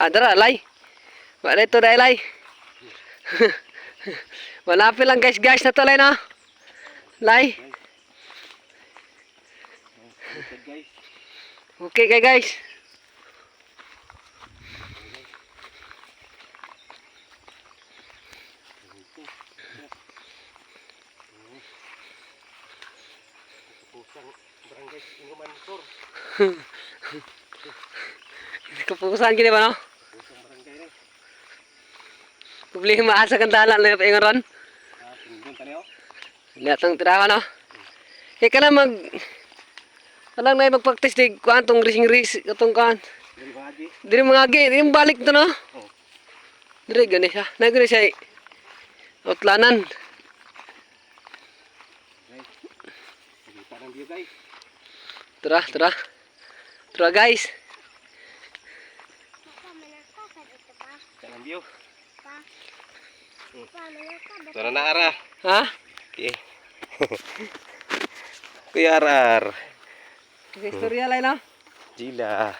Adara, lay. Wala ito dahil lay. Malapit lang guys na to lay na. Lay. Okay kay guys. Keputusan gini ba no? Problema asa kan dalan na paingon ron. Lihat ang tirawa no. Kaya ka na alang na magpractice di kuantong racing atong kan. Diri mangagi, diri balik to no. Diri gani siya. Na gani siya. Outlanan. Tara guys. Tara na ara. Ha? Okay. Kuya Arar. Istorya lay no. Gila.